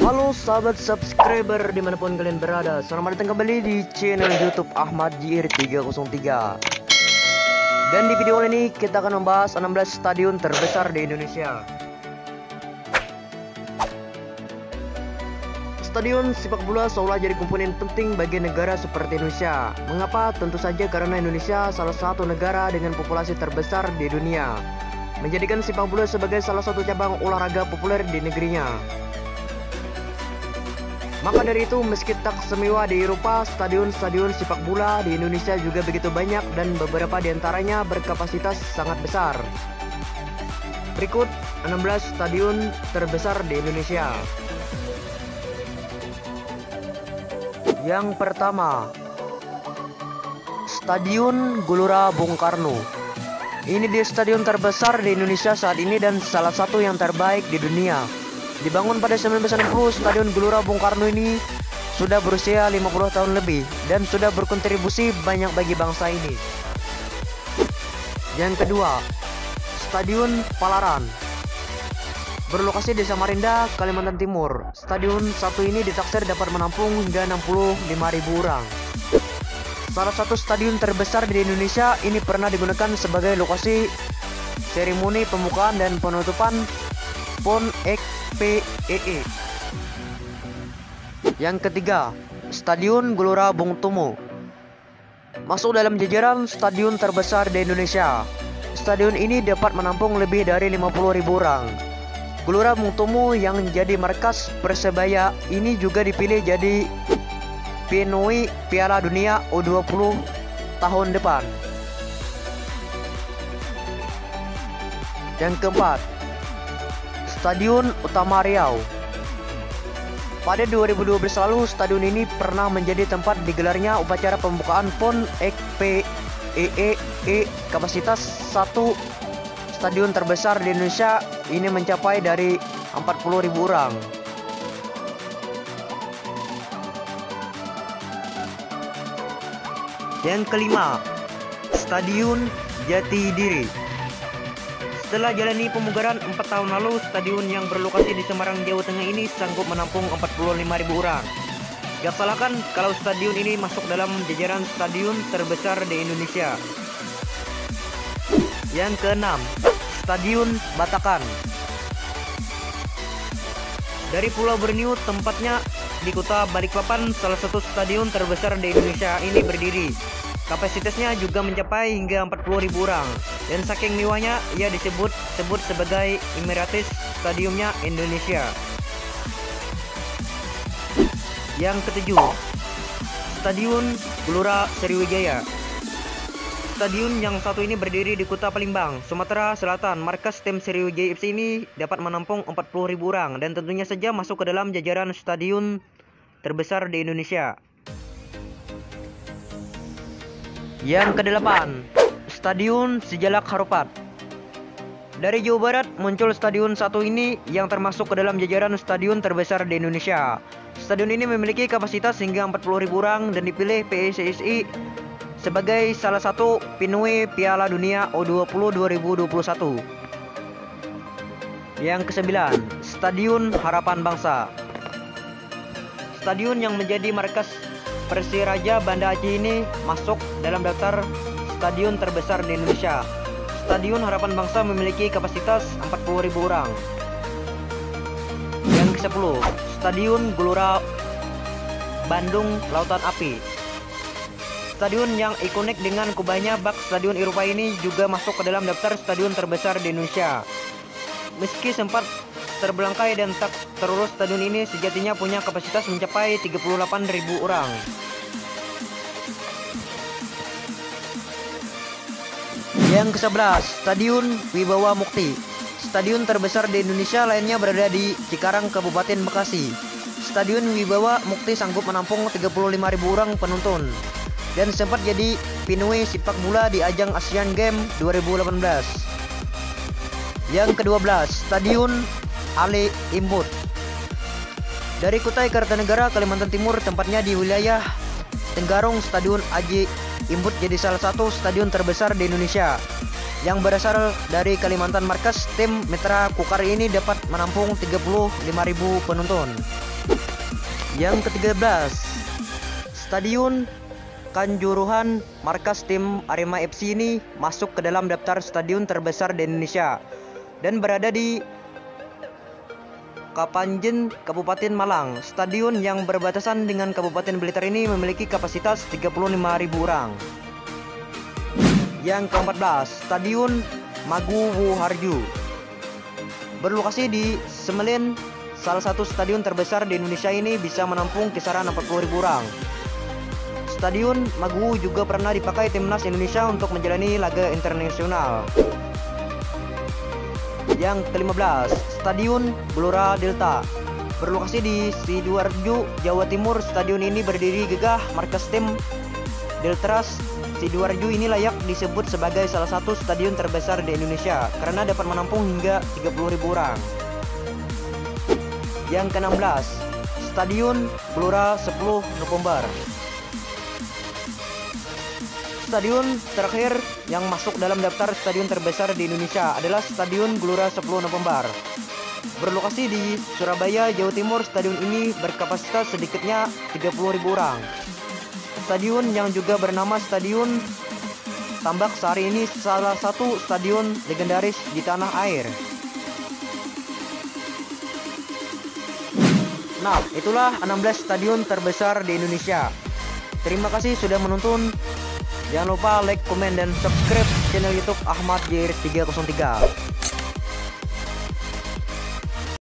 Halo sahabat subscriber dimanapun kalian berada, selamat datang kembali di channel YouTube Ahmad JR 303. Dan di video ini kita akan membahas 16 stadion terbesar di Indonesia. Stadion sepak bola seolah jadi komponen penting bagi negara seperti Indonesia. Mengapa? Tentu saja karena Indonesia salah satu negara dengan populasi terbesar di dunia, menjadikan sepak bola sebagai salah satu cabang olahraga populer di negerinya. Maka dari itu, meski tak semewah di Eropa, stadion-stadion sepak bola di Indonesia juga begitu banyak dan beberapa di antaranya berkapasitas sangat besar. Berikut 16 stadion terbesar di Indonesia. Yang pertama, Stadion Gelora Bung Karno. Ini dia stadion terbesar di Indonesia saat ini dan salah satu yang terbaik di dunia. Dibangun pada 1960, Stadion Gelora Bung Karno ini sudah berusia 50 tahun lebih dan sudah berkontribusi banyak bagi bangsa ini. Yang kedua, Stadion Palaran. Berlokasi di Samarinda, Kalimantan Timur. Stadion satu ini ditaksir dapat menampung hingga 65.000 orang. Salah satu stadion terbesar di Indonesia ini pernah digunakan sebagai lokasi seremoni pembukaan dan penutupan PON XPEE. Yang ketiga, Stadion Gelora Bung Tomo. Masuk dalam jajaran stadion terbesar di Indonesia. Stadion ini dapat menampung lebih dari 50.000 orang. Gelora Bung Tomo yang jadi markas Persebaya ini juga dipilih jadi venue Piala Dunia U20 tahun depan. Yang keempat, Stadion Utama Riau. Pada 2012 lalu, stadion ini pernah menjadi tempat digelarnya upacara pembukaan PON XPEE. Kapasitas satu stadion terbesar di Indonesia ini mencapai dari 40.000 orang. Yang kelima, Stadion Jatidiri. Setelah jalani pemugaran 4 tahun lalu, stadion yang berlokasi di Semarang, Jawa Tengah ini sanggup menampung 45.000 orang. Gak salahkan kalau stadion ini masuk dalam jajaran stadion terbesar di Indonesia. Yang keenam, Stadion Batakan. Dari Pulau Borneo, tempatnya di kota Balikpapan, salah satu stadion terbesar di Indonesia ini berdiri. Kapasitasnya juga mencapai hingga 40.000 orang. Dan saking mewahnya, ia disebut sebagai Emirates Stadiumnya Indonesia. Yang ketujuh, Stadion Gelora Sriwijaya. Stadion yang satu ini berdiri di kota Palembang, Sumatera Selatan. Markas tim Sriwijaya FC ini dapat menampung 40.000 orang dan tentunya saja masuk ke dalam jajaran stadion terbesar di Indonesia. Yang kedelapan, Stadion Sijalak Harupat. Dari Jawa Barat muncul stadion satu ini yang termasuk ke dalam jajaran stadion terbesar di Indonesia. Stadion ini memiliki kapasitas hingga 40.000 orang dan dipilih PSSI sebagai salah satu venue Piala Dunia U20 2021. Yang kesembilan, Stadion Harapan Bangsa. Stadion yang menjadi markas Persiraja Banda Aceh ini masuk dalam daftar stadion terbesar di Indonesia. Stadion Harapan Bangsa memiliki kapasitas 40.000 orang. Yang ke-10, Stadion Gelora Bandung Lautan Api. Stadion yang ikonik dengan kubahnya bak stadion Eropa ini juga masuk ke dalam daftar stadion terbesar di Indonesia. Meski sempat terbelangkai dan tak terurus, stadion ini sejatinya punya kapasitas mencapai 38.000 orang. Yang ke-11, Stadion Wibawa Mukti. Stadion terbesar di Indonesia lainnya berada di Cikarang, Kabupaten Bekasi. Stadion Wibawa Mukti sanggup menampung 35.000 orang penonton dan sempat jadi venue sepak bola di ajang Asian Games 2018. Yang ke-12, Stadion Ali Imbut. Dari Kutai Kartanegara, Kalimantan Timur, tempatnya di wilayah Tenggarong, Stadion Aji Imbut jadi salah satu stadion terbesar di Indonesia. yang berasal dari Kalimantan. Markas tim Mitra Kukar ini dapat menampung 35.000 penonton. Yang ke-13, Stadion Kanjuruhan. Markas tim Arema FC ini masuk ke dalam daftar stadion terbesar di Indonesia dan berada di Kapanjen, Kabupaten Malang. Stadion yang berbatasan dengan Kabupaten Blitar ini memiliki kapasitas 35.000 orang. Yang ke-14, Stadion Maguwo Harjo. Berlokasi di Semelin, salah satu stadion terbesar di Indonesia ini bisa menampung kisaran 40.000 orang. Stadion Maguwo juga pernah dipakai timnas Indonesia untuk menjalani laga internasional. Yang ke-15, Stadion Gelora Delta. Berlokasi di Sidoarjo, Jawa Timur. Stadion ini berdiri gagah. Markas tim Deltras Sidoarjo ini layak disebut sebagai salah satu stadion terbesar di Indonesia karena dapat menampung hingga 30.000 orang. Yang ke-16, Stadion Gelora 10 November. Stadion terakhir yang masuk dalam daftar stadion terbesar di Indonesia adalah Stadion Gelora 10 November. Berlokasi di Surabaya, Jawa Timur. Stadion ini berkapasitas sedikitnya 30.000 orang. Stadion yang juga bernama Stadion Tambak Sari ini salah satu stadion legendaris di tanah air. Nah, itulah 16 stadion terbesar di Indonesia. Terima kasih sudah menonton. Jangan lupa like, komen, dan subscribe channel YouTube Ahmad JR303.